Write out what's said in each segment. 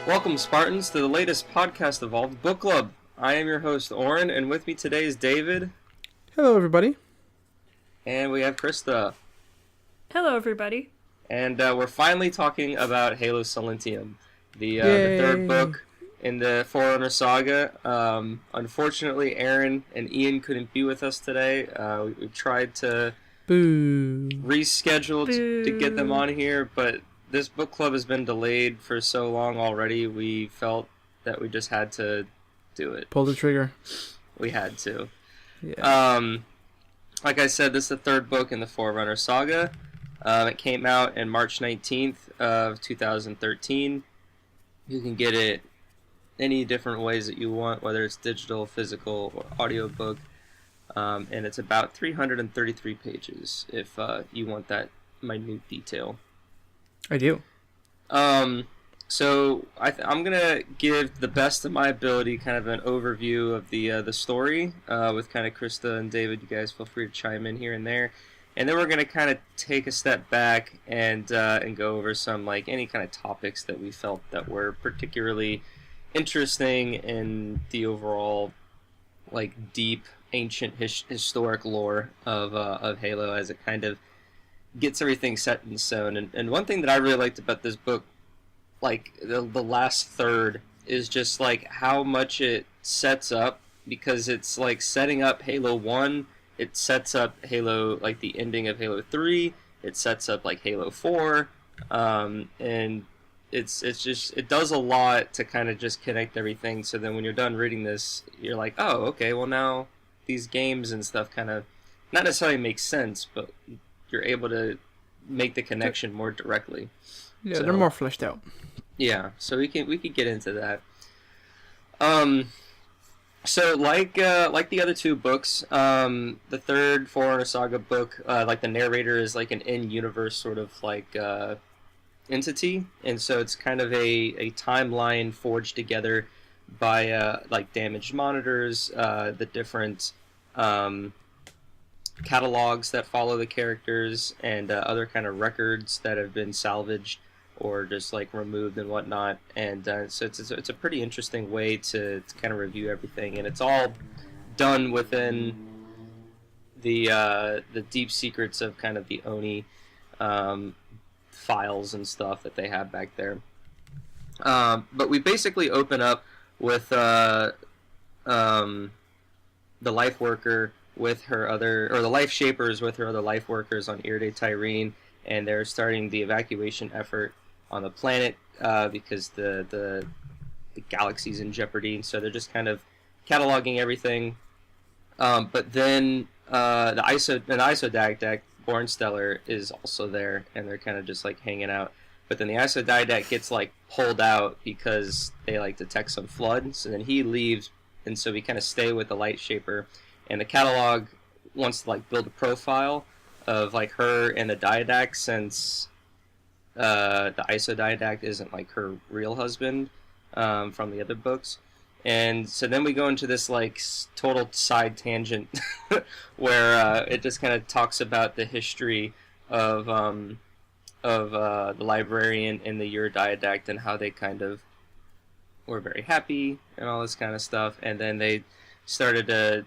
Welcome, Spartans, to the latest podcast Evolved Book Club. I am your host, Oran, and with me today is David. Hello, everybody. And we have Krysta. Hello, everybody. And we're finally talking about Halo Silentium, the third book in the Forerunner Saga. Unfortunately, Aaron and Ian couldn't be with us today. We tried to reschedule to get them on here, but this book club has been delayed for so long already, we felt that we just had to do it. Pull the trigger. We had to. Yeah. Like I said, this is the third book in the Forerunner Saga. It came out in March 19th of 2013. You can get it any different ways that you want, whether it's digital, physical, or audiobook. And it's about 333 pages if you want that minute detail. I do. So I'm gonna give the best of my ability, kind of an overview of the story, with kind of Krysta and David. You guys feel free to chime in here and there, and then we're gonna kind of take a step back and go over some any kind of topics that we felt that were particularly interesting in the overall deep ancient historic lore of Halo, as it kind of gets everything set in stone. And one thing that I really liked about this book, the last third, is just how much it sets up, because it's setting up Halo 1, it sets up Halo, the ending of Halo 3, it sets up Halo 4, and it does a lot to kind of just connect everything, so then when you're done reading this, you're like, oh, okay, well now these games and stuff kind of not necessarily make sense, but you're able to make the connection more directly. Yeah, so, they're more fleshed out. Yeah, so we could get into that. So like the other two books, the third Forerunner Saga book, the narrator is an in-universe sort of entity, and so it's kind of a timeline forged together by damaged monitors, the different catalogs that follow the characters, and other kind of records that have been salvaged or just removed and whatnot. And so it's a pretty interesting way to kind of review everything, and it's all done within the deep secrets of kind of the Oni files and stuff that they have back there. But we basically open up with the life worker with her other, or the life shapers with her other life workers on Ur-Didact, and they're starting the evacuation effort on the planet because the galaxy's in jeopardy. So they're just kind of cataloging everything. But then the Ur-Didact, Bornstellar, is also there, and they're kind of just hanging out. But then the Ur-Didact gets pulled out because they detect some flood. So then he leaves, and so we kind of stay with the light shaper. And the catalog wants to build a profile of her and the Didact, since the Ur-Didact isn't her real husband from the other books. And so then we go into this total side tangent where it just kind of talks about the history of the librarian and the Ur-Didact, and how they kind of were very happy and all this kind of stuff. And then they started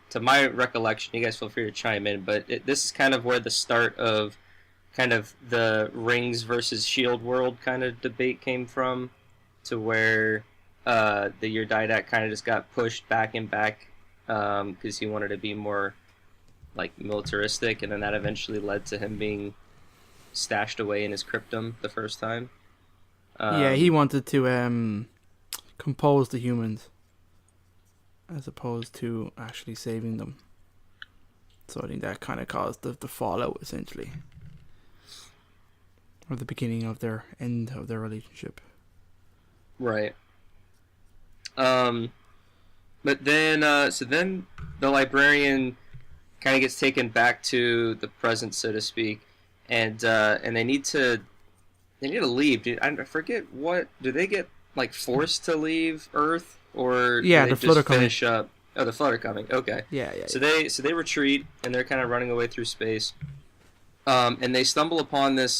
to my recollection, you guys feel free to chime in, but this is kind of where the start of kind of the Rings versus Shield world kind of debate came from, to where the Ur-Didact kind of just got pushed back and back because he wanted to be more militaristic, and then that eventually led to him being stashed away in his cryptum the first time. Yeah, he wanted to compose the humans as opposed to actually saving them. So I think that kind of caused the fallout, essentially. Or the beginning of their end of their relationship. Right. But then, so then the librarian kind of gets taken back to the present, so to speak, and they need to leave. I forget what, do they get forced to leave Earth? Or yeah, the Flood are coming. Up? Oh, the Flood are coming. Okay. Yeah. So they retreat, and they're kind of running away through space. And they stumble upon this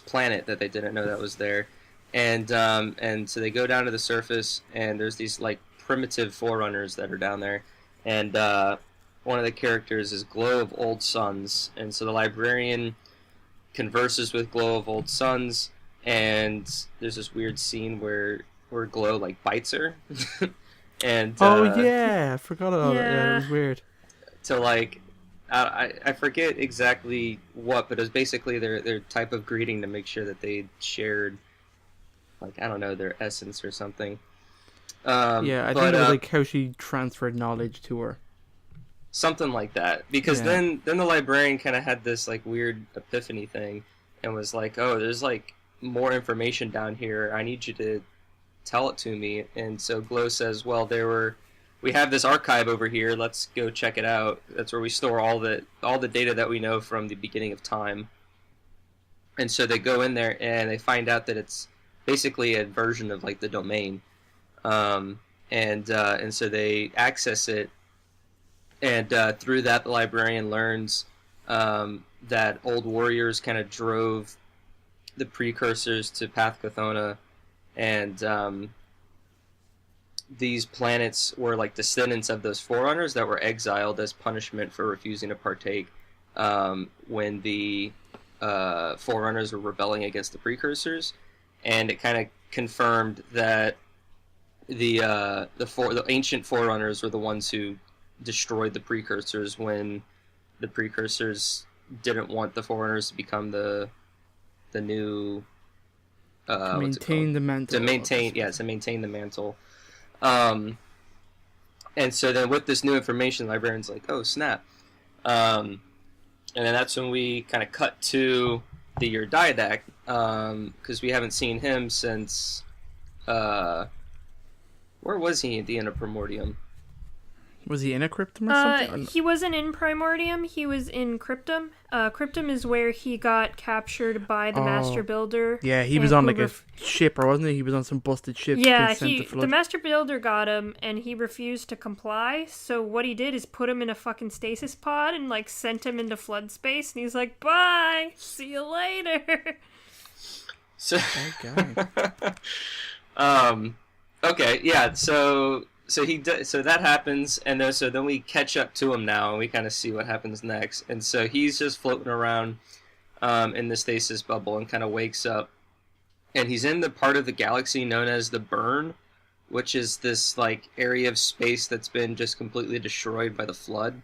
planet that they didn't know that was there, and so they go down to the surface, and there's these like primitive forerunners that are down there, and one of the characters is Glow of Old Suns, and so the librarian converses with Glow of Old Suns, and there's this weird scene where Glow like bites her, and I forgot about that. Yeah, it was weird. To like, I forget exactly what, but it was basically their type of greeting to make sure that they shared, like, I don't know, their essence or something. I think it was like how she transferred knowledge to her. Something like that, because then the librarian kind of had this like weird epiphany thing, and was like, "Oh, there's like more information down here. I need you to tell it to me." And so Glow says, "Well, we have this archive over here. Let's go check it out. That's where we store all the data that we know from the beginning of time." And so they go in there and they find out that it's basically a version of like the domain, and so they access it. And through that, the librarian learns that old warriors kind of drove the precursors to Path Chthona, and these planets were like descendants of those Forerunners that were exiled as punishment for refusing to partake when the Forerunners were rebelling against the precursors. And it kind of confirmed that the ancient Forerunners were the ones who destroyed the precursors when the precursors didn't want the Forerunners to become the new maintain the mantle. To maintain the mantle. And so then with this new information, the librarian's like, "Oh snap!" And then that's when we kind of cut to the Ur-Didact, because we haven't seen him since where was he at the end of Primordium? Was he in a cryptum or something? He wasn't in Primordium. He was in Cryptum. Cryptum is where he got captured by the Master Builder. Yeah, he was on like a ship, or wasn't he? He was on some busted ship. Yeah, the Master Builder got him, and he refused to comply. So what he did is put him in a fucking stasis pod and like sent him into flood space. And he's like, "Bye, see you later." So, okay. Okay, yeah. So that happens, and then we catch up to him now, and we kind of see what happens next. And so he's just floating around in the stasis bubble, and kind of wakes up, and he's in the part of the galaxy known as the Burn, which is this like area of space that's been just completely destroyed by the flood,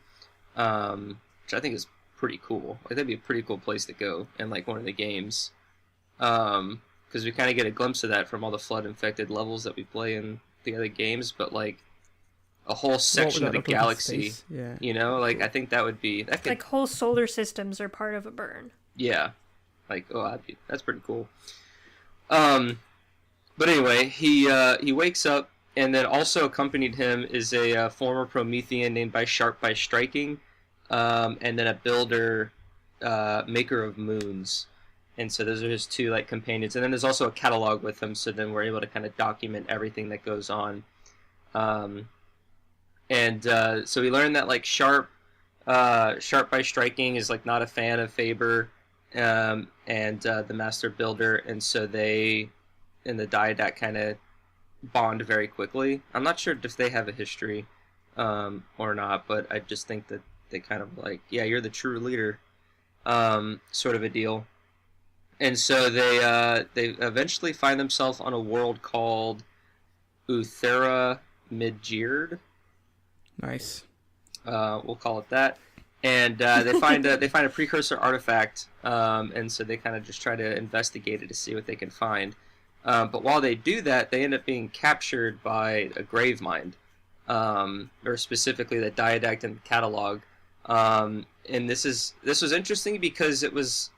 which I think is pretty cool. Like, that'd be a pretty cool place to go in like one of the games, because we kind of get a glimpse of that from all the flood infected levels that we play in the other games, but like a whole section of the galaxy, you know, like I think that would be like whole solar systems are part of a burn. Yeah, like that's pretty cool. But anyway, he wakes up, and then also accompanied him is a former Promethean named by Sharp by Striking, and then a builder, maker of moons. And so those are his two like companions, and then there's also a catalog with them. So then we're able to kind of document everything that goes on. So we learned that like Sharp by Striking is like not a fan of Faber, and the Master Builder, and so they in the Didact kind of bond very quickly. I'm not sure if they have a history or not, but I just think that they kind of like, yeah, you're the true leader, sort of a deal. And so they eventually find themselves on a world called Uthera Midgird. Nice. We'll call it that. And they find a precursor artifact, and so they kind of just try to investigate it to see what they can find. But while they do that, they end up being captured by a Gravemind, or specifically the Didact in the catalog. And this was interesting because it was.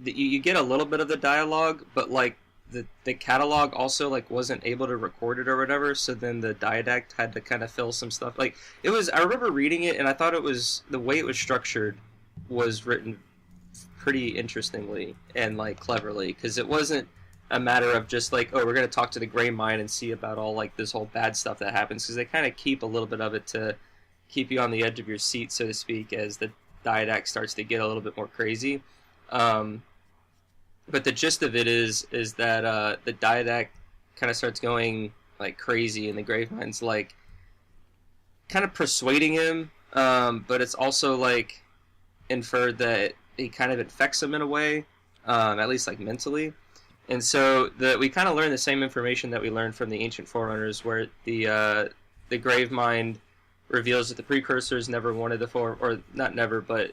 You get a little bit of the dialogue, but like the catalog also like wasn't able to record it or whatever, so then the Didact had to kind of fill some stuff. Like it was, I remember reading it, and I thought it was, the way it was structured was written pretty interestingly and like cleverly, because it wasn't a matter of just like, oh, we're going to talk to the Gravemind and see about all like this whole bad stuff that happens, because they kind of keep a little bit of it to keep you on the edge of your seat, so to speak, as the Didact starts to get a little bit more crazy. but the gist of it is that the Didact kind of starts going like crazy, and the Gravemind's like kind of persuading him, but it's also like inferred that he kind of infects him in a way, at least like mentally. And so we kind of learn the same information that we learned from the ancient Forerunners, where the Gravemind reveals that the precursors never wanted or not never, but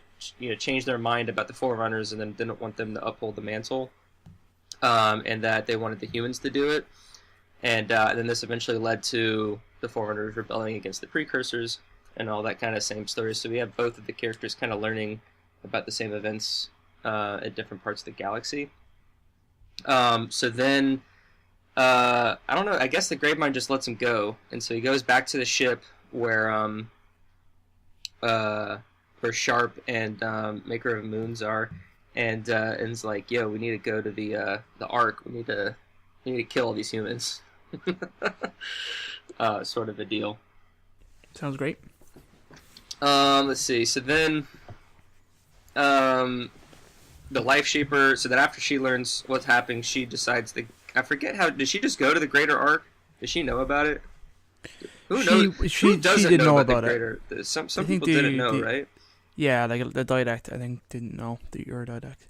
changed their mind about the Forerunners and then didn't want them to uphold the mantle, and that they wanted the humans to do it. And then this eventually led to the Forerunners rebelling against the precursors and all that kind of same story. So we have both of the characters kind of learning about the same events at different parts of the galaxy. So then, I don't know, I guess the Gravemind just lets him go. And so he goes back to the ship where Sharp and Maker of Moons are, and it's like, yo, we need to go to the Ark. We need to kill all these humans. Sort of a deal. Sounds great. Let's see. So then, the Life Shaper. So then, after she learns what's happening, she decides I forget how. Did she just go to the Greater Ark? Does she know about it? Who knows? Who doesn't know about the Greater? Some people didn't know, right? Yeah, like the Didact, I think didn't know the Ur-Didact,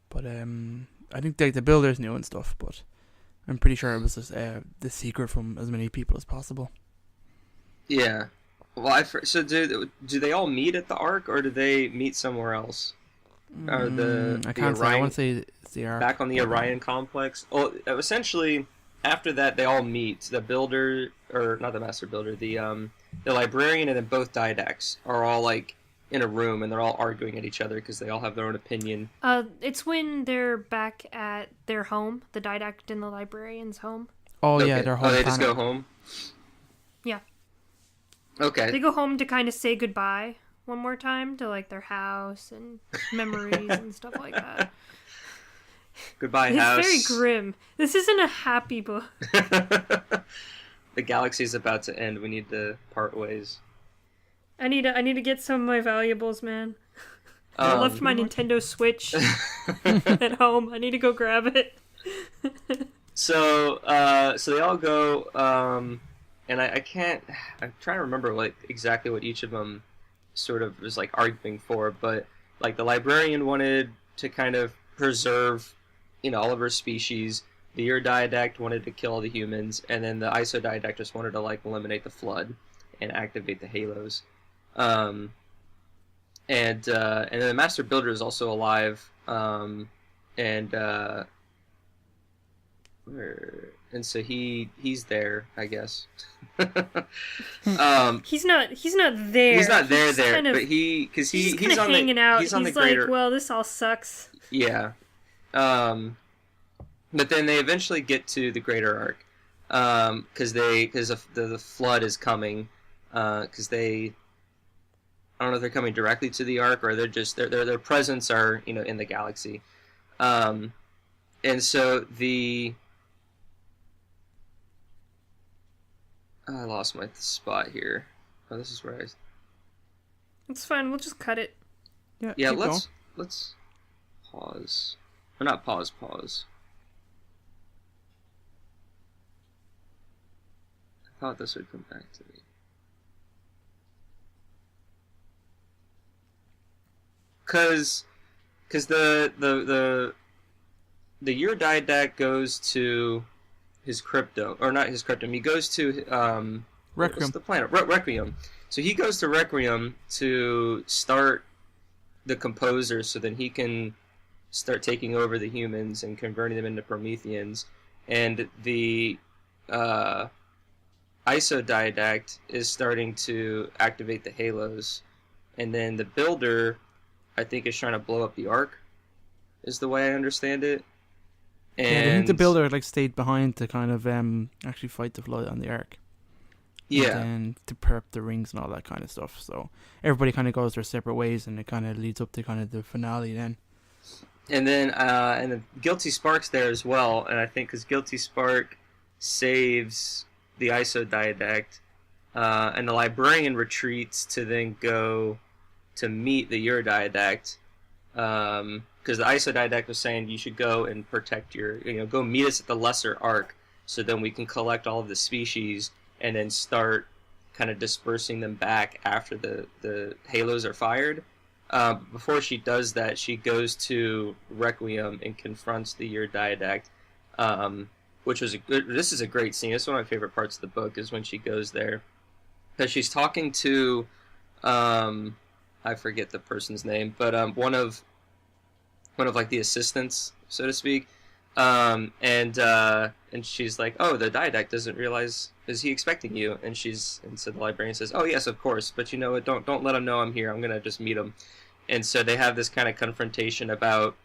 but I think the builders knew and stuff. But I'm pretty sure it was just the secret from as many people as possible. Yeah. Well, so do they all meet at the Ark, or do they meet somewhere else? Or I can't say. I want to say it's the Ark. Back on the Orion complex. Well, essentially, after that, they all meet. The builder, or not the master builder, the librarian, and then both Didacts are all like in a room, and they're all arguing at each other because they all have their own opinion. It's when they're back at their home, the Didact and the librarian's home. Oh, okay. Yeah, their home. Oh, they planet. just go home? Yeah. Okay. They go home to kind of say goodbye one more time to like their house and memories and stuff like that. Goodbye, it's house. It's very grim. This isn't a happy book. The galaxy's about to end. We need to part ways. I need to get some of my valuables, man. I left my Nintendo Switch at home. I need to go grab it. So they all go, and I'm trying to remember like exactly what each of them sort of was like arguing for, but like the librarian wanted to kind of preserve, all of her species. The Ur-Didact wanted to kill all the humans, and then the Iso-Didact just wanted to like eliminate the flood and activate the halos. And then the Master Builder is also alive, and so he's there, I guess. He's not there. He's not there, kind of, but he's kind of hanging out. He's like, well, this all sucks. Yeah. But then they eventually get to the Greater Ark, because the flood is coming, because I don't know if they're coming directly to the Ark or they're just their presence are in the galaxy, and so I lost my spot here. Oh, this is where It's fine. We'll just cut it. Yeah. Let's pause. Or not pause. Pause. I thought this would come back to me. Because the Ur-Didact goes to his crypto, or not his cryptum. He goes to Requiem. What's the planet? Requiem. So he goes to Requiem to start the Composer, so then he can start taking over the humans and converting them into Prometheans. And the Iso-Didact is starting to activate the halos, and then the Builder, I think, is trying to blow up the Ark, is the way I understand it. And I think the Builder stayed behind to kind of actually fight the flood on the Ark. Yeah. And to prep the rings and all that kind of stuff. So everybody kind of goes their separate ways, and it kind of leads up to kind of the finale then. And then Guilty Spark's there as well, and I think because Guilty Spark saves the Iso-Didact, and the Librarian retreats to then go to meet the Ur-Didact, because because the Ur-Didact was saying you should go and protect your, go meet us at the Lesser Ark, so then we can collect all of the species and then start kind of dispersing them back after the halos are fired. Before she does that, she goes to Requiem and confronts the Ur-Didact, which was this is a great scene. It's one of my favorite parts of the book, is when she goes there, because she's talking to, I forget the person's name, but one of like the assistants, so to speak, and she's like, oh, the Didact doesn't realize, is he expecting you? And so the librarian says, oh yes, of course, but you know what, don't let him know I'm here, I'm gonna just meet him. And so they have this kind of confrontation about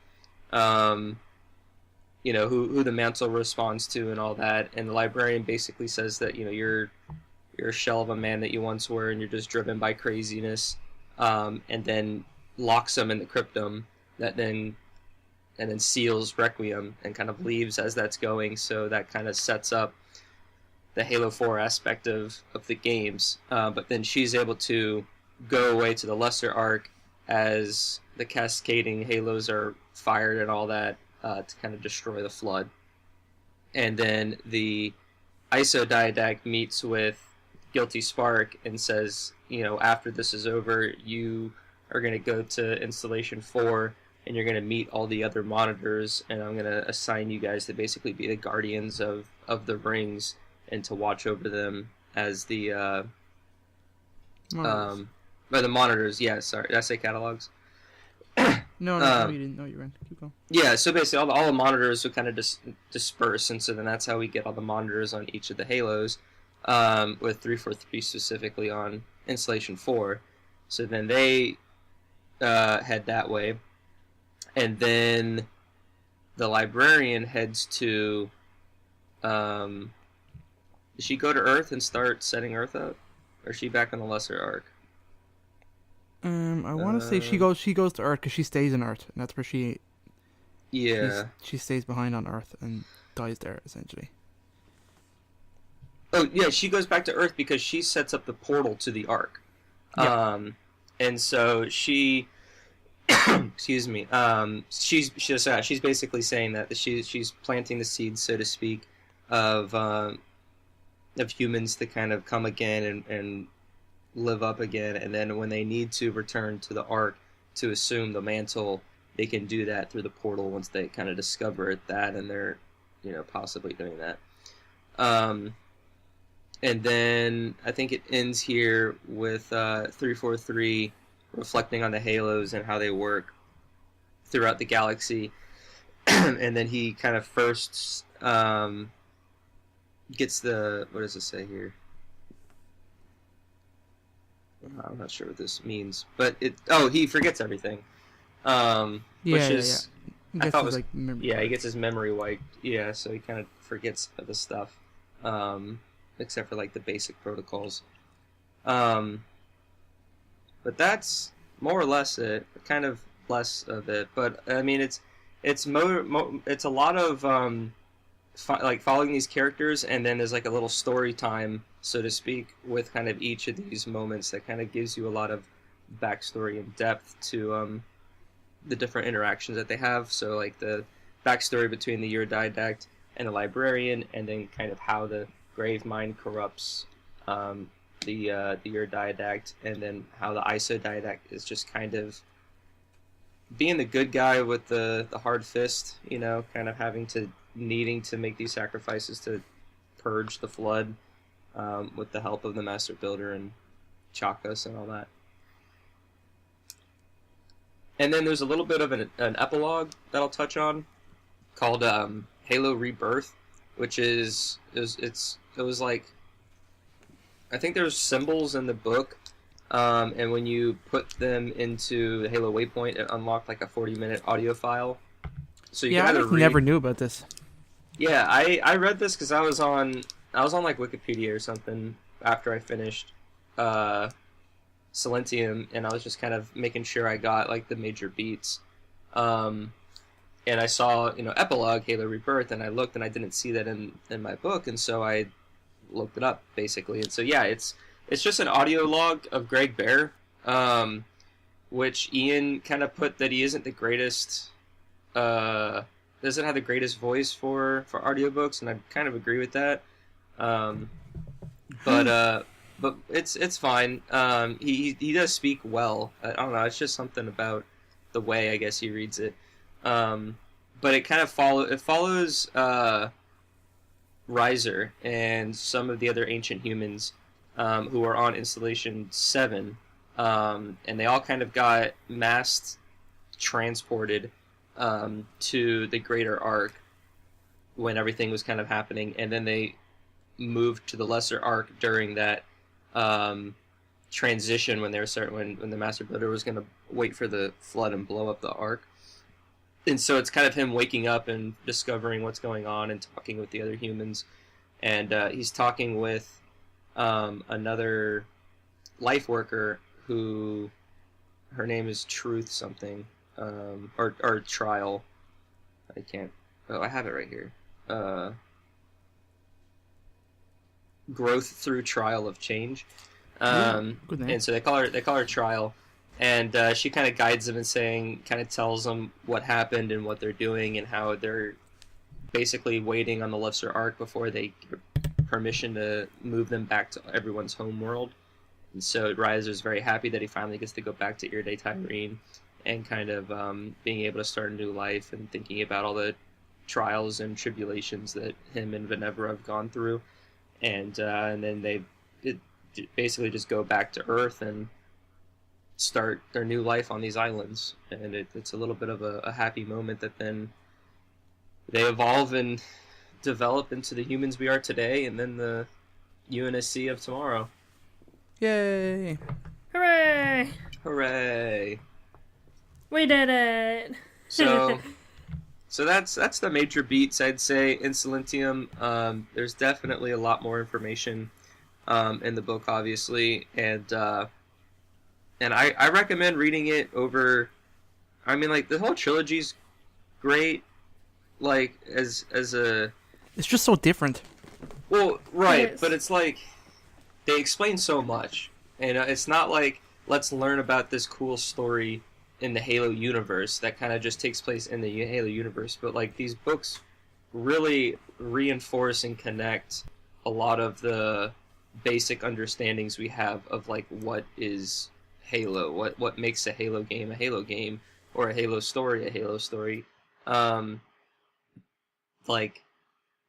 who the mantle responds to and all that, and the librarian basically says that you're a shell of a man that you once were, and you're just driven by craziness, and then locks him in the cryptum and then seals Requiem and kind of leaves as that's going. So that kind of sets up the Halo 4 aspect of the games. But then she's able to go away to the Lesser Ark as the cascading halos are fired and all that, to kind of destroy the Flood. And then the Ur-Didact meets with Guilty Spark and says, after this is over, you are going to go to Installation 4 and you're going to meet all the other monitors, and I'm going to assign you guys to basically be the guardians of the rings and to watch over them as the the monitors. Yeah, sorry, did I say catalogs? No, you didn't. No, you were. Keep going. Yeah, so basically all the monitors would kind of disperse, and so then that's how we get all the monitors on each of the halos, with 343 specifically on Installation 4. So then they head that way, and then the librarian heads to... does she go to Earth and start setting Earth up? Or is she back on the Lesser Ark? I want to say she goes to Earth, because she stays in Earth, and that's where she... Yeah. She stays behind on Earth and dies there, essentially. Oh, yeah, she goes back to Earth because she sets up the portal to the Ark. Yeah. And so she... excuse me. She's basically saying that she's planting the seeds, so to speak, of humans to kind of come again and live up again, and then when they need to return to the Ark to assume the mantle, they can do that through the portal once they kind of discover that, and they're possibly doing that. And then I think it ends here with 343 reflecting on the halos and how they work throughout the galaxy. And then he kind of first gets the... what does it say here? I'm not sure what this means, but he forgets everything. Which is... I thought was... he gets his memory wiped. Yeah, so he kind of forgets the stuff. Except for, like, the basic protocols. But that's more or less it. Kind of less of it. But, I mean, it's a lot of, following these characters, and then there's, like, a little story time, so to speak, with kind of each of these moments that kind of gives you a lot of backstory and depth to, the different interactions that they have. So, like, the backstory between the Ur-Didact and the librarian, and then kind of how the grave mind corrupts the Ur-Didact, and then how the Ur-Didact is just kind of being the good guy with the hard fist, kind of needing to make these sacrifices to purge the Flood, with the help of the Master Builder and Chakas and all that. And then there's a little bit of an epilogue that I'll touch on, called Halo Rebirth, which it was like, I think there's symbols in the book, and when you put them into the Halo Waypoint, it unlocked like a 40-minute audio file. So you can never knew about this. Yeah, I read this because I was on like Wikipedia or something after I finished Silentium, and I was just kind of making sure I got like the major beats. And I saw, epilogue, Halo Rebirth, and I looked and I didn't see that in my book, and so I looked it up, basically. And so, yeah, it's just an audio log of Greg Bear, which Ian kind of put that he isn't the greatest doesn't have the greatest voice for audiobooks, and I kind of agree with that. But it's fine. He does speak well. I don't know. It's just something about the way I guess he reads it. But it kind of follows Riser and some of the other ancient humans who are on Installation 7, and they all kind of got mass transported to the Greater Ark when everything was kind of happening, and then they moved to the Lesser Ark during that transition when they were when the Master Builder was going to wait for the flood and blow up the Ark. And so it's kind of him waking up and discovering what's going on and talking with the other humans. And he's talking with another life worker who, her name is Truth something, or Trial. I can't, I have it right here. Growth through Trial of Change. Good name. And so they call her Trial. And she kind of guides them and tells them what happened and what they're doing and how they're basically waiting on the Lesser Ark before they get permission to move them back to everyone's home world. And so Riser's very happy that he finally gets to go back to Ur-Didact and kind of being able to start a new life and thinking about all the trials and tribulations that him and Venevra have gone through. And then they basically just go back to Earth and start their new life on these islands, and it's a little bit of a happy moment that then they evolve and develop into the humans we are today, and then the UNSC of tomorrow. Yay! Hooray! Hooray! We did it! So that's the major beats, I'd say, in Silentium. There's definitely a lot more information in the book, obviously, and I recommend reading it over. I mean, like, the whole trilogy's great. Like, as a. It's just so different. Well, right, but it's like they explain so much, and it's not like let's learn about this cool story in the Halo universe that kind of just takes place in the Halo universe. But like these books really reinforce and connect a lot of the basic understandings we have of like what is Halo, what makes a Halo game, or a Halo story a Halo story. Like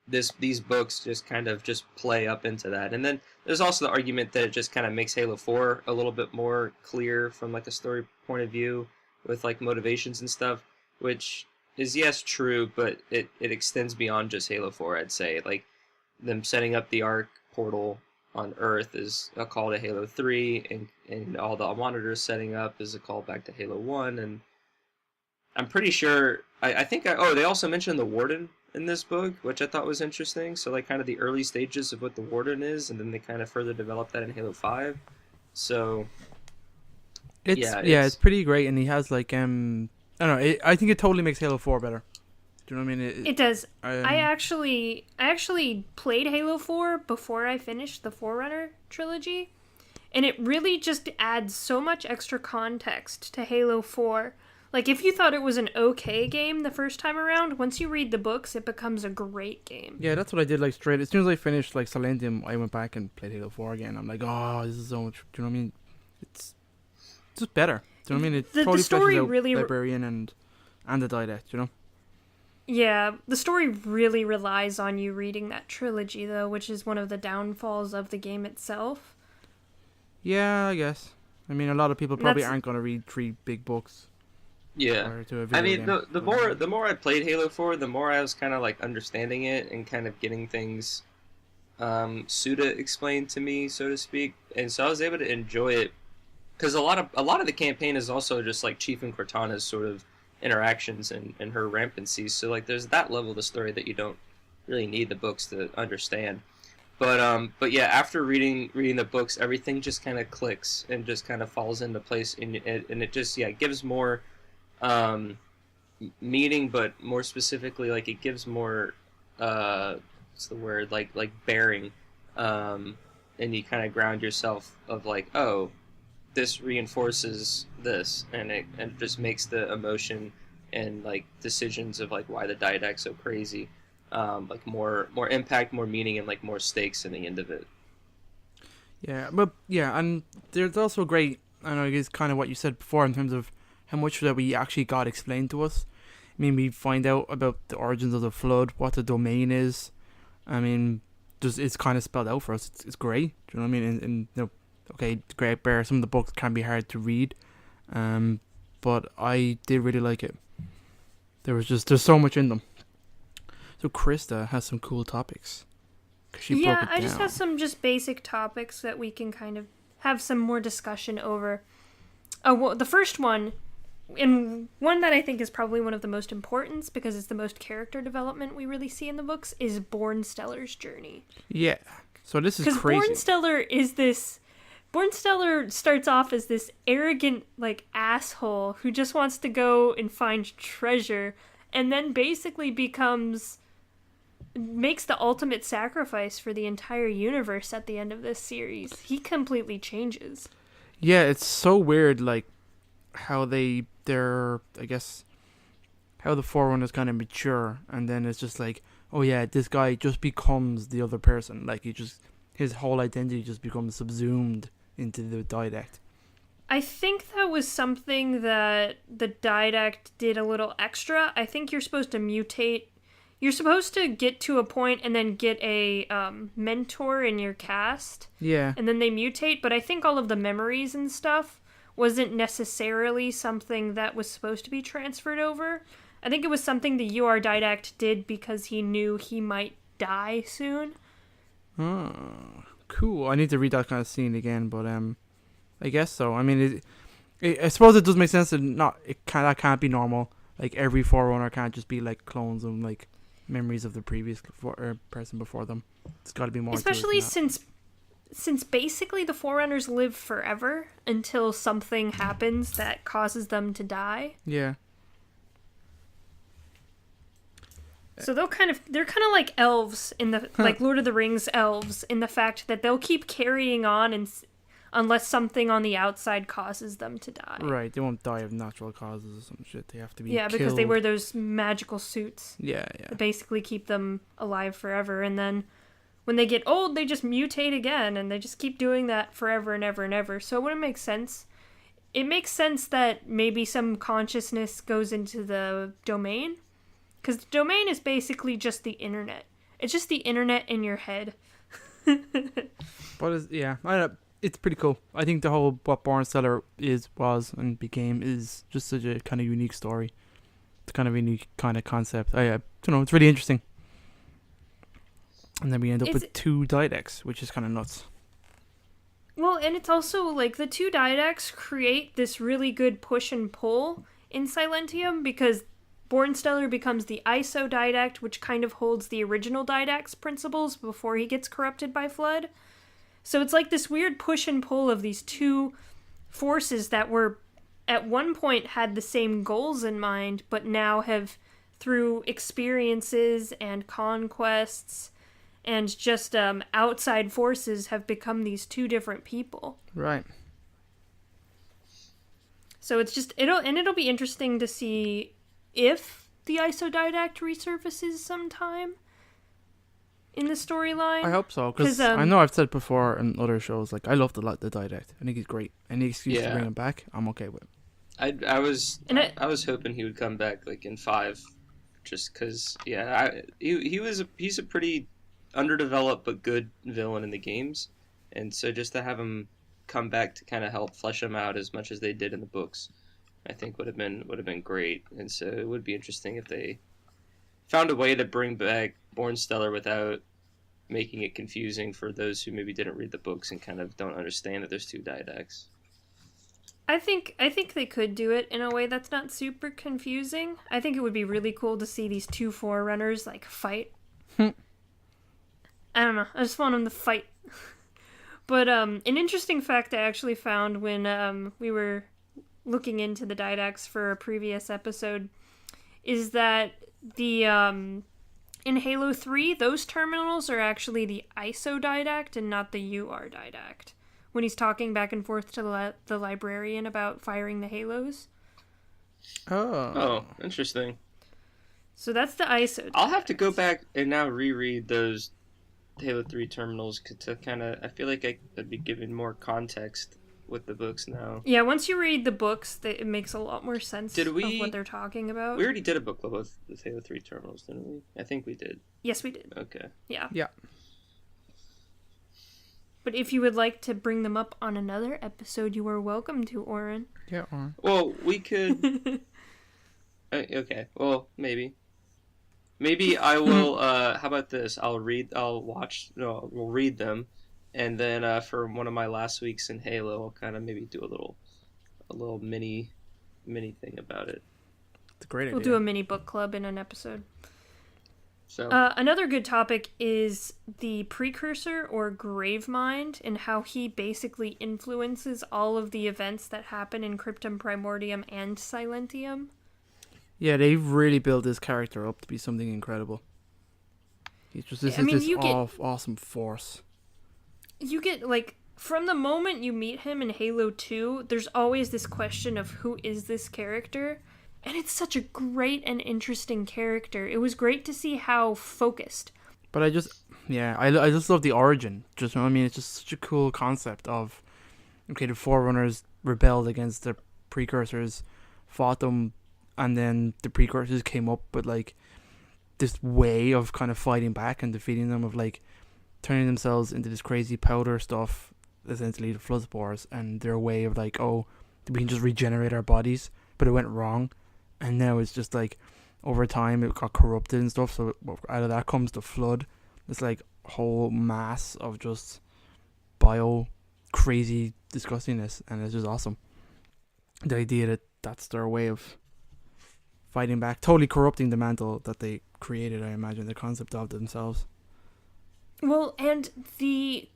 these books just kind of just play up into that. And then there's also the argument that it just kind of makes Halo 4 a little bit more clear from like a story point of view with like motivations and stuff, which is yes true, but it extends beyond just Halo 4, I'd say. Like them setting up the Ark portal on Earth is a call to Halo 3, and all the monitors setting up is a call back to Halo 1, and I'm pretty sure, I think they also mentioned the Warden in this book, which I thought was interesting, so like kind of the early stages of what the Warden is, and then they kind of further develop that in Halo 5, so... It's pretty great, and he has like, I don't know, I think it totally makes Halo 4 better. Do you know what I mean? It does. I actually played Halo 4 before I finished the Forerunner trilogy, and it really just adds so much extra context to Halo 4. Like, if you thought it was an okay game the first time around, once you read the books, it becomes a great game. Yeah, that's what I did, like, straight. As soon as I finished, like, Silentium, I went back and played Halo 4 again. I'm like, oh, this is so much... Do you know what I mean? It's just better. Do you know what I mean? It totally the story fleshes out really... Librarian and the Didact, you know? Yeah, the story really relies on you reading that trilogy, though, which is one of the downfalls of the game itself. Yeah, I guess. I mean, a lot of people probably aren't going to read 3 big books. Yeah, I mean, the more I played Halo 4, the more I was kind of like understanding it and kind of getting things pseudo explained to me, so to speak, and so I was able to enjoy it because a lot of the campaign is also just like Chief and Cortana's sort of interactions and her rampancy. So like, there's that level of the story that you don't really need the books to understand. But yeah, after reading the books, everything just kind of clicks and just kind of falls into place, and it just gives more meaning, but more specifically, like it gives more what's the word, like bearing, and you kind of ground yourself of like, oh, this reinforces this, and it just makes the emotion and like decisions of like why the Didact's so crazy. Like more impact, more meaning, and like more stakes in the end of it. Yeah, but yeah, and there's also great. I know it's kind of what you said before in terms of how much that we actually got explained to us. I mean, we find out about the origins of the flood, what the domain is. I mean, just it's kind of spelled out for us. It's great. Do you know what I mean? And you know, okay, Great Bear. Some of the books can be hard to read, but I did really like it. There's so much in them. So Krysta has some cool topics. Yeah, I just have some just basic topics that we can kind of have some more discussion over. Well, the first one, and one that I think is probably one of the most important because it's the most character development we really see in the books, is Bornstellar's journey. Yeah, so this is crazy. Because Bornstellar starts off as this arrogant, like, asshole who just wants to go and find treasure, and then basically makes the ultimate sacrifice for the entire universe at the end of this series. He completely changes. Yeah, it's so weird, like, how they're, I guess, how the Forerunners kind of mature, and then it's just like, oh yeah, this guy just becomes the other person. Like, his whole identity just becomes subsumed into the Didact. I think that was something that the Didact did a little extra. I think you're supposed to mutate. You're supposed to get to a point and then get a mentor in your cast. Yeah. And then they mutate, but I think all of the memories and stuff wasn't necessarily something that was supposed to be transferred over. I think it was something the Ur-Didact did because he knew he might die soon. Oh, cool. I need to read that kind of scene again, but I guess so. I mean, I suppose it does make sense that that can't be normal. Like, every Forerunner can't just be like clones of like memories of the previous person before them. It's got to be more. Especially since basically the Forerunners live forever until something happens that causes them to die. Yeah. So they're kind of like elves in the like Lord of the Rings elves in the fact that they'll keep carrying on unless something on the outside causes them to die. Right, they won't die of natural causes or some shit. They have to be killed. Because they wear those magical suits. Yeah. That basically keep them alive forever, and then when they get old, they just mutate again, and they just keep doing that forever and ever and ever. So it wouldn't make sense. It makes sense that maybe some consciousness goes into the domain, because the domain is basically just the internet. It's just the internet in your head. It's pretty cool. I think the whole what Bornstellar was and became is just such a kind of unique story. It's kind of a unique kind of concept. I don't know. It's really interesting. And then we end up with 2 Didacts, which is kind of nuts. Well, and it's also like the 2 Didacts create this really good push and pull in Silentium because Bornstellar becomes the ISO Didact, which kind of holds the original Didact's principles before he gets corrupted by Flood. So it's like this weird push and pull of these 2 forces that were at one point had the same goals in mind, but now have, through experiences and conquests and just outside forces, have become these 2 different people. Right. So it's just it'll be interesting to see if the ISO Didact resurfaces sometime in the storyline. I hope so, because I know I've said before in other shows, like, I love the Didact. I think he's great. Any excuse to bring him back, I'm okay with. I was hoping he would come back like in 5, just because he's a pretty underdeveloped but good villain in the games, and so just to have him come back to kind of help flesh him out as much as they did in the books, I think would have been great. And so it would be interesting if they found a way to bring back Bornstellar without making it confusing for those who maybe didn't read the books and kind of don't understand that there's 2 Didacts. I think they could do it in a way that's not super confusing. I think it would be really cool to see these 2 Forerunners like fight. I don't know. I just want them to fight. But an interesting fact I actually found when we were looking into the Didacts for a previous episode is that the in Halo 3, those terminals are actually the ISO Didact and not the Ur-Didact. When he's talking back and forth to the librarian about firing the Halos. Oh, interesting. So that's the ISO. I'll have to go back and now reread those Halo 3 terminals to kind of... I feel like I'd be given more context with the books now. Yeah, once you read the books, it makes a lot more sense of what they're talking about. We already did a book club with the Halo 3 terminals, didn't we? I think we did. Yes, we did. Okay. Yeah. Yeah. But if you would like to bring them up on another episode, you are welcome to, Oran. Yeah, Oran. Well, we could... okay, well, maybe. Maybe I will, how about this? We'll read them, and then for one of my last weeks in Halo, I'll kind of maybe do a little mini thing about it. It's a great idea. We'll do a mini book club in an episode. So another good topic is the precursor or grave mind and how he basically influences all of the events that happen in Cryptum Primordium and Silentium. Yeah, they've really built this character up to be something incredible. He's just awesome force. You get, like, from the moment you meet him in Halo 2, there's always this question of who is this character? And it's such a great and interesting character. It was great to see how focused. But I just love the origin. Just, you know what I mean? It's just such a cool concept of, okay, the Forerunners rebelled against the precursors, fought them, and then the precursors came up with, like, this way of kind of fighting back and defeating them, of, like, turning themselves into this crazy powder stuff, essentially the flood spores, and their way of, like, oh, we can just regenerate our bodies, but it went wrong, and now it's just, like, over time it got corrupted and stuff, so out of that comes the flood, this, like, whole mass of just bio crazy disgustingness, and it's just awesome. The idea that that's their way of fighting back, totally corrupting the mantle that they created, I imagine, the concept of themselves. Well, and the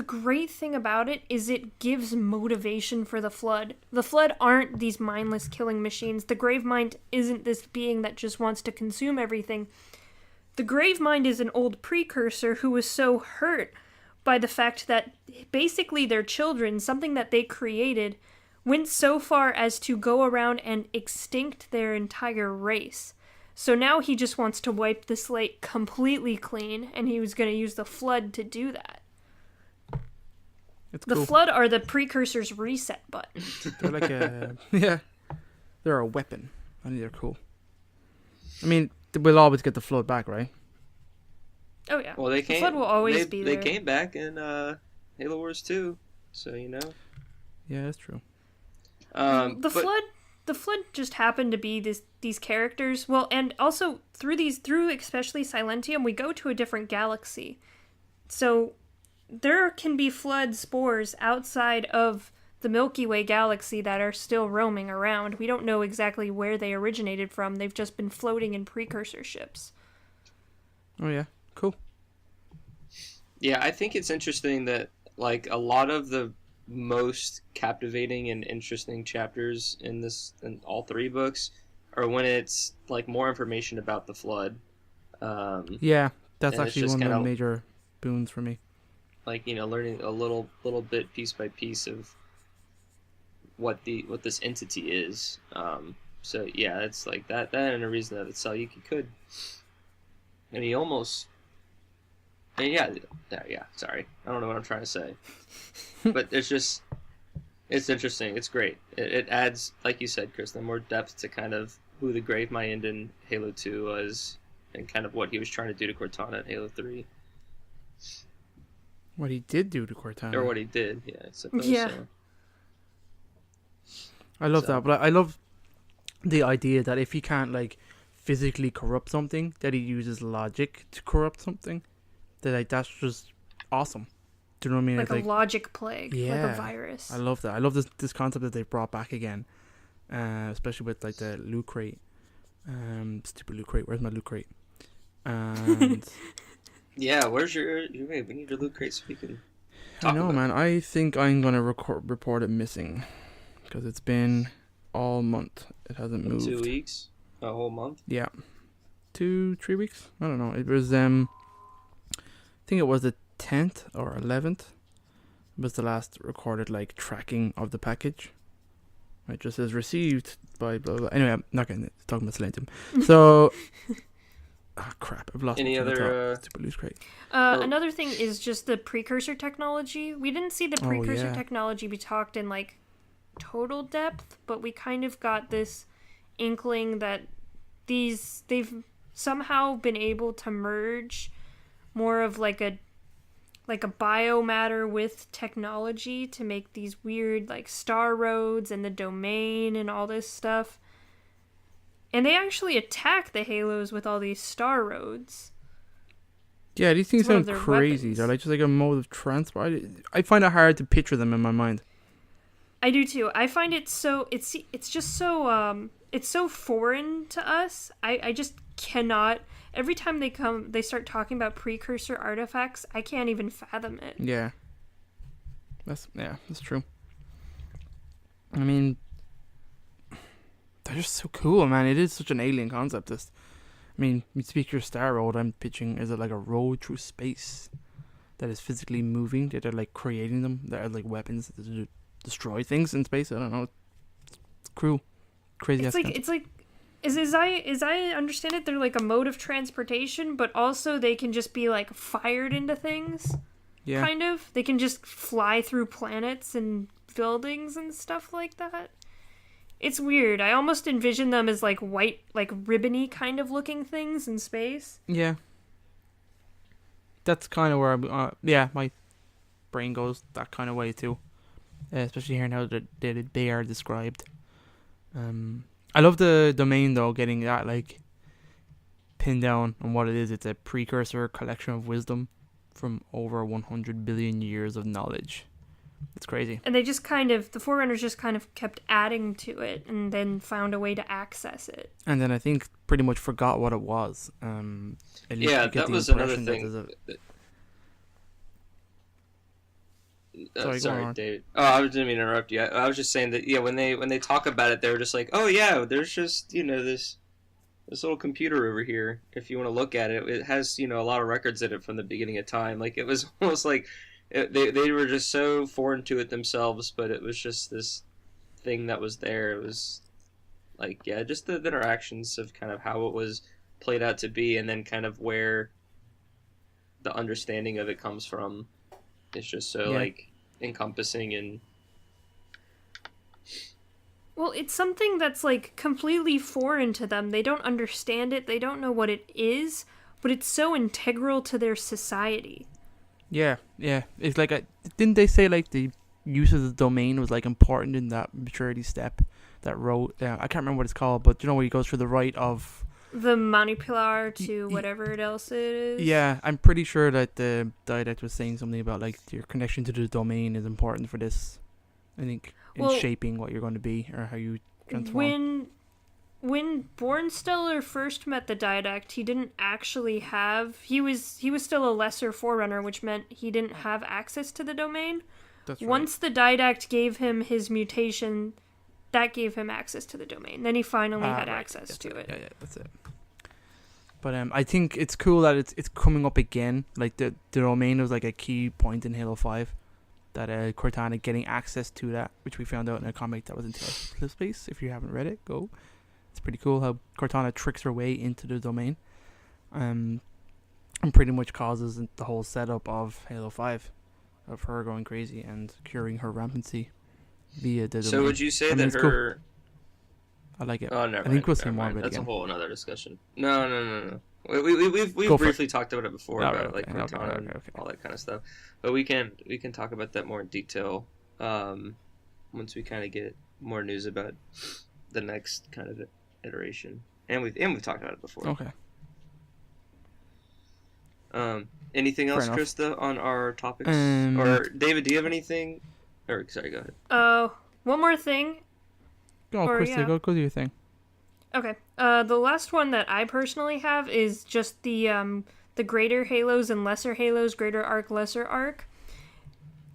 great thing about it is it gives motivation for the Flood. The Flood aren't these mindless killing machines. The Grave Mind isn't this being that just wants to consume everything. The Grave Mind is an old precursor who was so hurt by the fact that basically their children, something that they created, went so far as to go around and extinct their entire race. So now he just wants to wipe the slate completely clean, and he was going to use the Flood to do that. It's the cool. Flood are the precursor's reset button. They're like they're a weapon. I think they're cool. I mean, we'll always get the Flood back, right? Oh yeah. Well, the Flood will always be there. They came back in Halo Wars 2, so you know. Yeah, that's true. The Flood just happened to be these characters. Well, and also through especially Silentium, we go to a different galaxy. So there can be Flood spores outside of the Milky Way galaxy that are still roaming around. We don't know exactly where they originated from. They've just been floating in precursor ships. Oh yeah, cool. Yeah, I think it's interesting that, like, a lot of the most captivating and interesting chapters in all three books are when it's, like, more information about the Flood. Yeah, that's actually one of the major boons for me. Like, you know, learning a little bit piece by piece of what this entity is. So yeah, it's like that and a reason that itself you could. I mean, almost. And yeah. Sorry, I don't know what I'm trying to say, but it's interesting. It's great. It adds, like you said, Krysta, more depth to kind of who the Grave Mind in Halo 2 was, and kind of what he was trying to do to Cortana in Halo 3. What he did do to Cortana. Or what he did, yeah, I suppose. Yeah. So. I love that, but I love the idea that if he can't, like, physically corrupt something, that he uses logic to corrupt something. That, like, that's just awesome. Do you know what I mean? Like it's a logic plague, yeah, like a virus. I love that. I love this concept that they've brought back again, especially with, like, the loot crate. Stupid loot crate. Where's my loot crate? And yeah, where's your we need your loot crate so we can talk I know, man. I think I'm gonna report it missing because it's been all month. It hasn't moved. 2 weeks, a whole month. Yeah, 2-3 weeks. I don't know. It was I think it was the 10th or 11th. Was the last recorded, like, tracking of the package. It just says received by blah blah. Anyway, I'm not going to talk about Silentium. So, oh crap! I've lost. Any other stupid loose crate. Another thing is just the precursor technology. We didn't see the precursor technology be talked in like total depth, but we kind of got this inkling that they've somehow been able to merge more of like a biomatter with technology to make these weird like star roads and the domain and all this stuff. And they actually attack the Halos with all these star roads. Yeah, these things sound crazy. They're like just like a mode of transport. I find it hard to picture them in my mind. I do too. I find it so it's just so it's so foreign to us. I just cannot. Every time they start talking about precursor artifacts, I can't even fathom it. Yeah. That's true. I mean, they're just so cool, man. It is such an alien concept. I mean, you speak your star road, I'm pitching, is it like a road through space that is physically moving? That they're like creating them? That are like weapons that destroy things in space? I don't know. It's cool. Crazy. As I understand it, they're like a mode of transportation, but also they can just be like fired into things. Yeah. Kind of. They can just fly through planets and buildings and stuff like that. It's weird. I almost envision them as like white, like ribbony kind of looking things in space. Yeah. That's kind of where my brain goes that kind of way too. Especially hearing how they are described. I love the domain though, getting that like pinned down on what it is. It's a precursor collection of wisdom from over 100 billion years of knowledge. It's crazy. And they just the Forerunners just kind of kept adding to it and then found a way to access it. And then I think pretty much forgot what it was. That was another thing. Sorry, David. Oh, I didn't mean to interrupt you. I was just saying that when they talk about it, they were just like, oh yeah, there's just this little computer over here. If you want to look at it, it has a lot of records in it from the beginning of time. Like it was almost like they were just so foreign to it themselves, but it was just this thing that was there. It was like just the interactions of kind of how it was played out to be, and then kind of where the understanding of it comes from. It's just so like encompassing and well, it's something that's like completely foreign to them. They don't understand it. They don't know what it is, but it's so integral to their society. Yeah. It's like didn't they say like the use of the domain was like important in that maturity step? That road. I can't remember what it's called, but where he goes for the rite of the manipular to whatever else it is. Yeah, I'm pretty sure that the Didact was saying something about like your connection to the domain is important for this. I think in shaping what you're going to be or how you transform. When Bornstellar first met the Didact, he didn't actually have. He was still a lesser Forerunner, which meant he didn't have access to the domain. That's right. Once the Didact gave him his mutation, that gave him access to the domain. Then he finally had access to it. Yeah, that's it. But I think it's cool that it's coming up again. Like the domain was like a key point in Halo 5. That Cortana getting access to that, which we found out in a comic that was in Cliff Space. If you haven't read it, go. It's pretty cool how Cortana tricks her way into the domain. And pretty much causes the whole setup of Halo 5. Of her going crazy and curing her rampancy via the domain. So would you say that her... Cool. I like it. Oh, no. I think we'll see more of it That's again. a whole other discussion. No. We've briefly talked about it before, about Cortana and all that kind of stuff. But we can talk about that more in detail once we kind of get more news about the next kind of iteration. And we've talked about it before. Okay. Anything else, Krysta, on our topics? Or David, do you have anything? Or sorry, go ahead. One more thing. Go, Krysta, go do your thing. Okay. The last one that I personally have is just the greater Halos and lesser Halos, greater arc, lesser arc.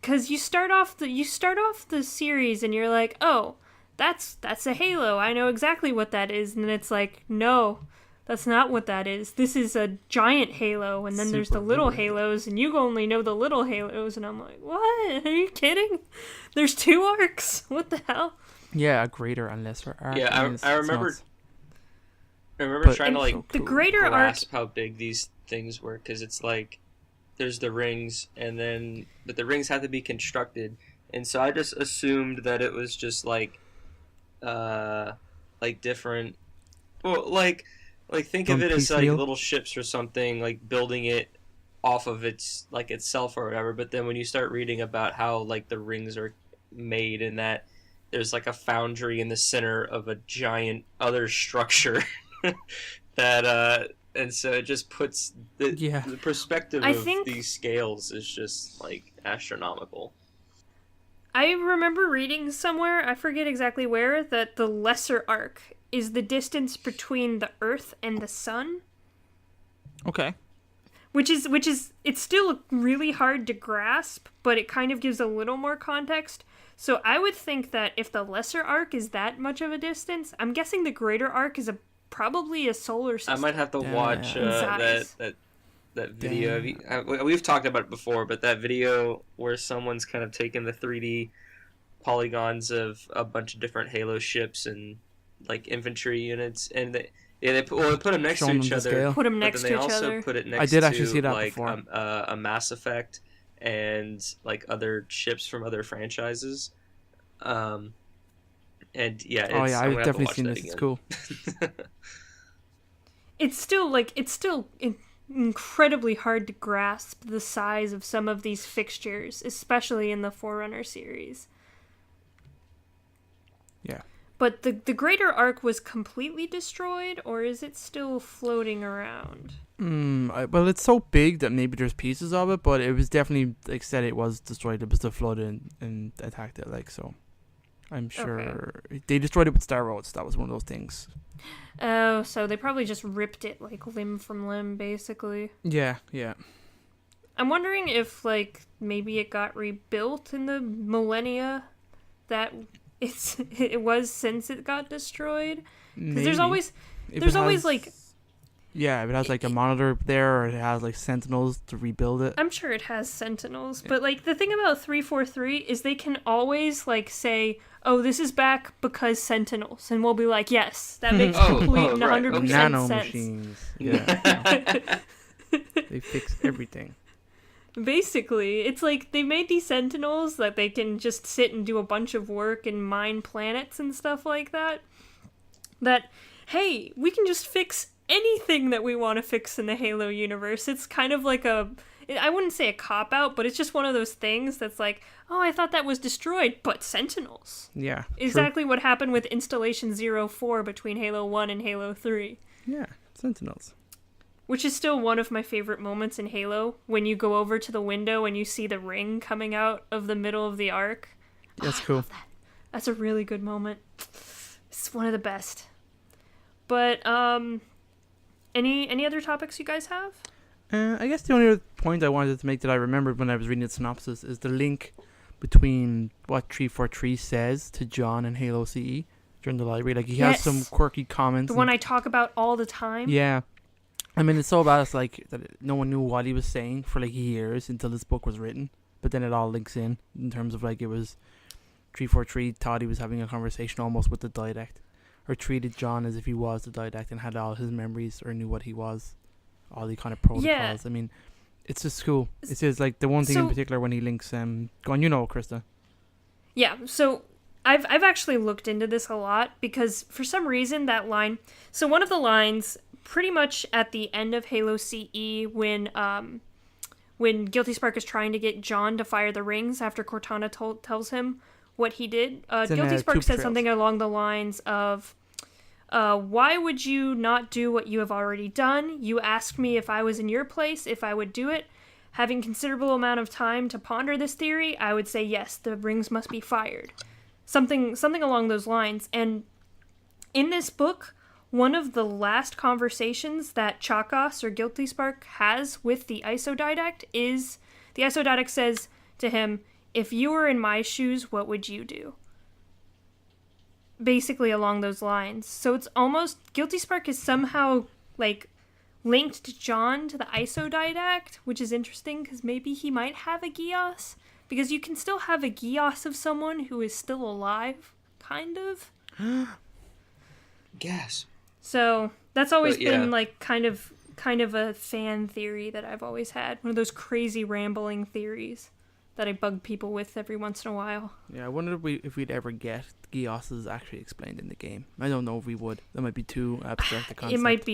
Because you start off the series and you're like, oh, that's a Halo. I know exactly what that is. And then it's like, no, that's not what that is. This is a giant Halo, and then there's the little Halos, and you only know the little Halos. And I'm like, what? Are you kidding? There's 2 arcs. What the hell? Yeah, a greater and lesser arc. Yeah, I mean, I remember. nuts. I remember But trying to like so The cool. greater arc. grasp how big these things were, because it's like there's the rings, and then but the rings have to be constructed, and so I just assumed that it was just like different. Well, like think of Done it as like piecemeal? little ships or something, like building it off of its like itself or whatever. But then when you start reading about how like the rings are made, and that there's like a foundry in the center of a giant other structure that and so it just puts the perspective I of think- these scales is just like astronomical. I remember reading somewhere, I forget exactly where, that the lesser arc is the distance between the Earth and the Sun, Okay. which is it's still really hard to grasp, but it kind of gives a little more context. So I would think that if the lesser arc is that much of a distance, I'm guessing the greater arc is probably a solar system. I might have to watch In size. that video. We've talked about it before, but that video where someone's kind of taken the 3D polygons of a bunch of different Halo ships and like infantry units, and they put them next Showing to each them the other. scale. Put them But next then to they each also other. put it next I did to actually see that like before. a Mass Effect and like other ships from other franchises. And yeah, Oh yeah, I'm I've gonna have to definitely watch seen that this. It's again. cool. It's still incredibly hard to grasp the size of some of these fixtures, especially in the Forerunner series. Yeah. But the greater arc was completely destroyed, or is it still floating around? Well, it's so big that maybe there's pieces of it, but it was definitely like said it was destroyed. It was the flood and attacked it. Like so, I'm sure they destroyed it with Star Roads. That was one of those things. Oh, so they probably just ripped it like limb from limb, basically. Yeah, yeah. I'm wondering if like maybe it got rebuilt in the millennia that it was since it got destroyed. Because there's always like. Yeah, if it has like a monitor there, or it has like sentinels to rebuild it. I'm sure it has sentinels, but like the thing about 343 is they can always like say, "Oh, this is back because sentinels," and we'll be like, "Yes, that makes complete and right, 100% Nano sense." machines. Yeah. They fix everything. Basically, it's like they made these sentinels that they can just sit and do a bunch of work and mine planets and stuff like that. That, hey, we can just fix anything that we want to fix in the Halo universe. It's kind of like I wouldn't say a cop-out, but it's just one of those things that's like, oh, I thought that was destroyed, but sentinels. Yeah. Exactly what happened with Installation 04 between Halo 1 and Halo 3. Yeah, sentinels. Which is still one of my favorite moments in Halo, when you go over to the window and you see the ring coming out of the middle of the arc. That's I cool. love that. That's a really good moment. It's one of the best. But, any other topics you guys have? I guess the only other point I wanted to make that I remembered when I was reading the synopsis is the link between what 343 says to John in Halo CE during the library. Like, he has some quirky comments. The one I talk about all the time? Yeah. I mean, it's so bad, it's like that no one knew what he was saying for like years until this book was written. But then it all links in terms of like it was 343 thought he was having a conversation almost with the Didact, or treated John as if he was the Didact and had all his memories or knew what he was. All the kind of protocols. Yeah. I mean, it's just cool. It says like the one thing in particular when he links go on, Krista. Yeah, so I've actually looked into this a lot because for some reason that line. So one of the lines, pretty much at the end of Halo CE, when Guilty Spark is trying to get John to fire the rings after Cortana tells him what he did, Guilty Spark says something along the lines of, why would you not do what you have already done? You asked me if I was in your place, if I would do it. Having considerable amount of time to ponder this theory, I would say yes, the rings must be fired. Something along those lines. And in this book, one of the last conversations that Chakos or Guilty Spark has with the Ur-Didact is, the Ur-Didact says to him, if you were in my shoes, what would you do? Basically along those lines. So it's almost, Guilty Spark is somehow, like, linked John to the Ur-Didact, which is interesting, because maybe he might have a Geass, because you can still have a Geass of someone who is still alive, kind of. Gas. So that's always But, yeah. been like kind of a fan theory that I've always had. One of those crazy rambling theories that I bug people with every once in a while. Yeah, I wonder if we'd ever get Geosses actually explained in the game. I don't know if we would. That might be too abstract a concept. It might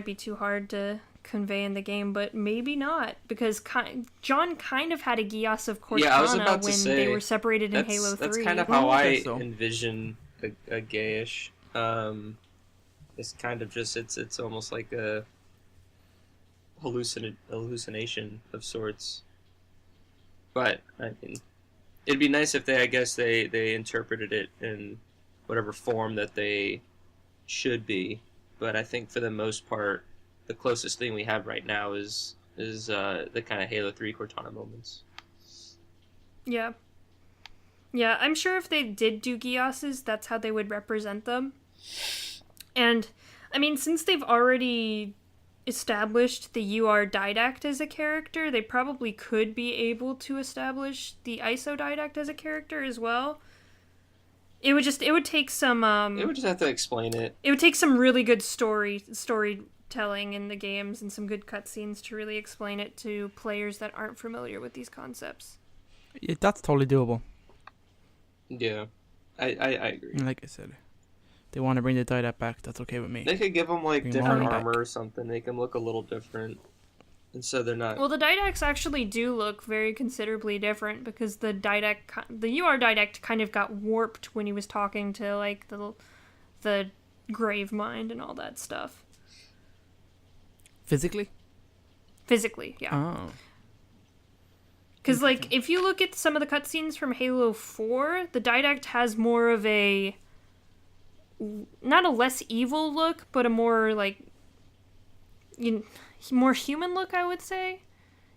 be too hard to convey in the game, but maybe not, because John kind of had a Geass of Cortana Yeah, I was about to when say, they were separated in Halo 3. That's kind of how I so. envision a gayish. It's kind of just it's almost like a hallucination of sorts. But I mean, it'd be nice if they interpreted it in whatever form that they should be. But I think for the most part, the closest thing we have right now is the kind of Halo 3 Cortana moments. Yeah. Yeah, I'm sure if they did do Geosses, that's how they would represent them. And, I mean, since they've already established the Ur-Didact as a character, they probably could be able to establish the Iso-Didact as a character as well. It would take some, It would just have to explain it. It would take some really good storytelling in the games and some good cutscenes to really explain it to players that aren't familiar with these concepts. Yeah, that's totally doable. Yeah, I agree. And like I said, they want to bring the Didact back, that's okay with me. They could give them like Bring different Marnie armor back. or something. Make them look a little different, and so they're not. Well, the Didacts actually do look very considerably different because the Ur-Didact kind of got warped when he was talking to like the Grave Mind and all that stuff. Physically? Physically, yeah. Oh. Because, like, if you look at some of the cutscenes from Halo 4, the Didact has more of a... not a less evil look, but a more, like... more human look, I would say.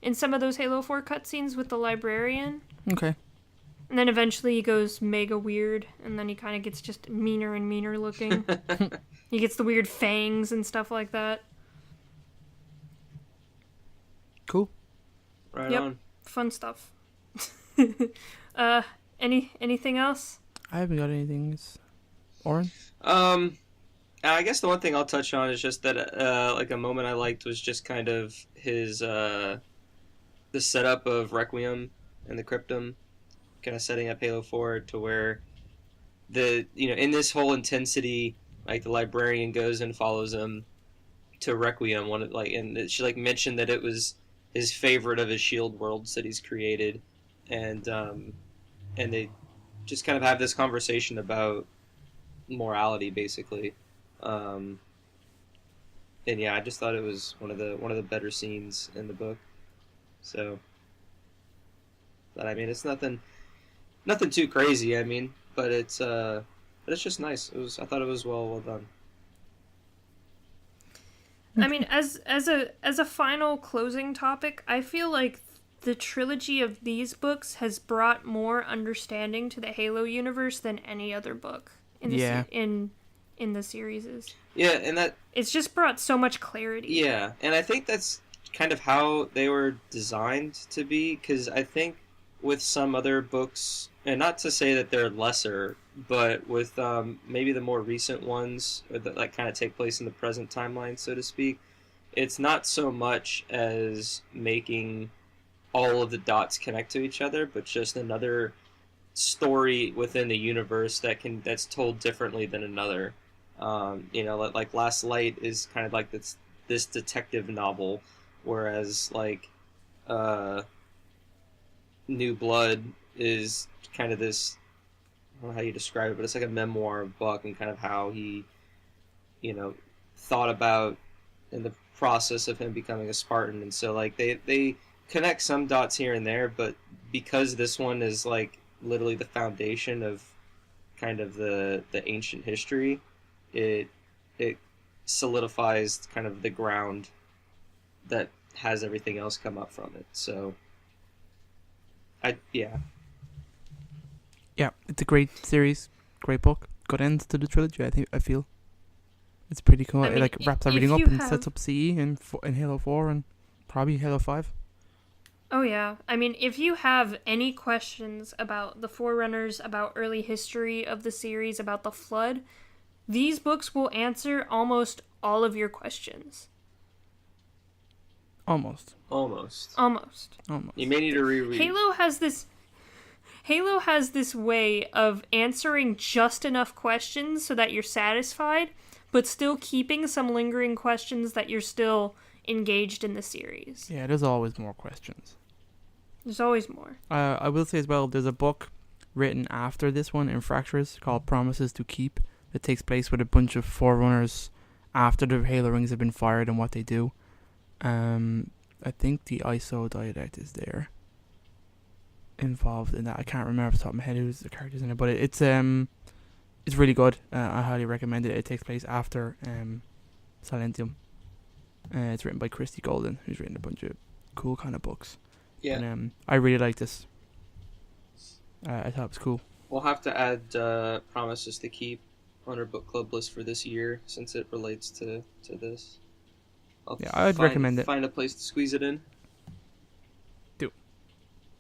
In some of those Halo 4 cutscenes with the Librarian. Okay. And then eventually he goes mega weird, and then he kind of gets just meaner and meaner looking. He gets the weird fangs and stuff like that. Cool. Right Yep. on. Fun stuff. Anything else? I haven't got anything. Oran? I guess the one thing I'll touch on is just that, like a moment I liked was just kind of his, the setup of Requiem and the Cryptum, kind of setting up Halo 4 to where in this whole intensity, like the Librarian goes and follows him to Requiem, and she mentioned that it was his favorite of his shield worlds that he's created, and they just kind of have this conversation about morality, basically. And yeah, I just thought it was one of the better scenes in the book. So, but I mean, it's nothing too crazy. I mean, but it's just nice. I thought it was well done. I mean, as a final closing topic, I feel like the trilogy of these books has brought more understanding to the Halo universe than any other book in the series. Yeah, and that it's just brought so much clarity. Yeah, and I think that's kind of how they were designed to be, because I think with some other books, and not to say that they're lesser, but with maybe the more recent ones that kind of take place in the present timeline, so to speak, it's not so much as making all of the dots connect to each other, but just another story within the universe that's told differently than another. Like Last Light is kind of like this detective novel, whereas like New Blood is kind of this, I don't know how you describe it, but it's like a memoir of Buck and kind of how he, thought about in the process of him becoming a Spartan. And so like they connect some dots here and there, but because this one is like literally the foundation of kind of the ancient history, it solidifies kind of the ground that has everything else come up from it. So yeah, it's a great series, great book, good end to the trilogy. I feel it's pretty cool. I mean, it like wraps everything up you and have- sets up CE in Halo 4 and probably Halo 5. Oh, yeah. I mean, if you have any questions about the Forerunners, about early history of the series, about the Flood, these books will answer almost all of your questions. Almost. You may need to reread. Halo has this way of answering just enough questions so that you're satisfied, but still keeping some lingering questions that you're still engaged in the series. Yeah, there's always more questions. There's always more. I will say as well, there's a book written after this one in Fractures called Promises to Keep. It takes place with a bunch of Forerunners after the Halo rings have been fired and what they do. I think the Ur-Didact is there involved in that. I can't remember off the top of my head who's the characters in it, but it's really good. I highly recommend it. It takes place after Silentium. It's written by Krysta Brown, who's written a bunch of cool kind of books. Yeah. And I really like this. I thought it was cool. We'll have to add Promises to Keep on our book club list for this year since it relates to this. I'd recommend it. Find a place to squeeze it in. Do.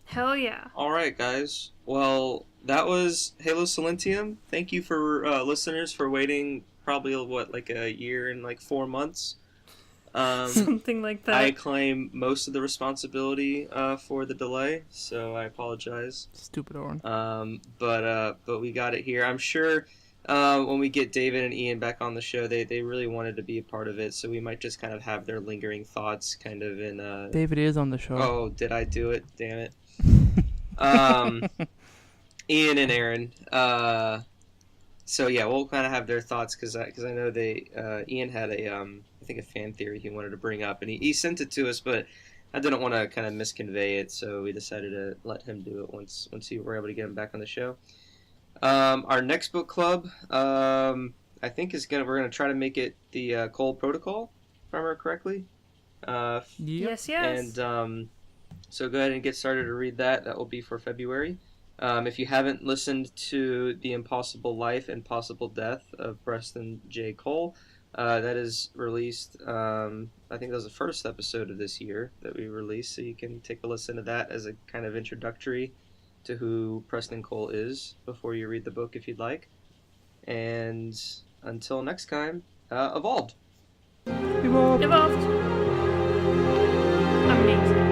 Hell yeah. Alright, guys. Well, that was Halo Silentium. Thank you for listeners for waiting probably, like a year and 4 months. Something like that. I claim most of the responsibility for the delay, so I apologize. Stupid Oran. But we got it here. I'm sure when we get David and Ian back on the show, they really wanted to be a part of it, so we might just kind of have their lingering thoughts kind of in... David is on the show. Oh, did I do it? Damn it. Ian and Aaron. So yeah, we'll kind of have their thoughts because I know Ian had I think a fan theory he wanted to bring up, and he sent it to us, but I didn't want to kind of misconvey it, so we decided to let him do it once we were able to get him back on the show. Our next book club, I think we're gonna try to make it the Cole Protocol, if I remember correctly. Yes. And so go ahead and get started to read that. That will be for February. If you haven't listened to The Impossible Life and Possible Death of Preston J. Cole, that is released, I think that was the first episode of this year that we released, so you can take a listen to that as a kind of introductory to who Preston Cole is before you read the book if you'd like. And until next time, Evolved. Evolved. Amazing.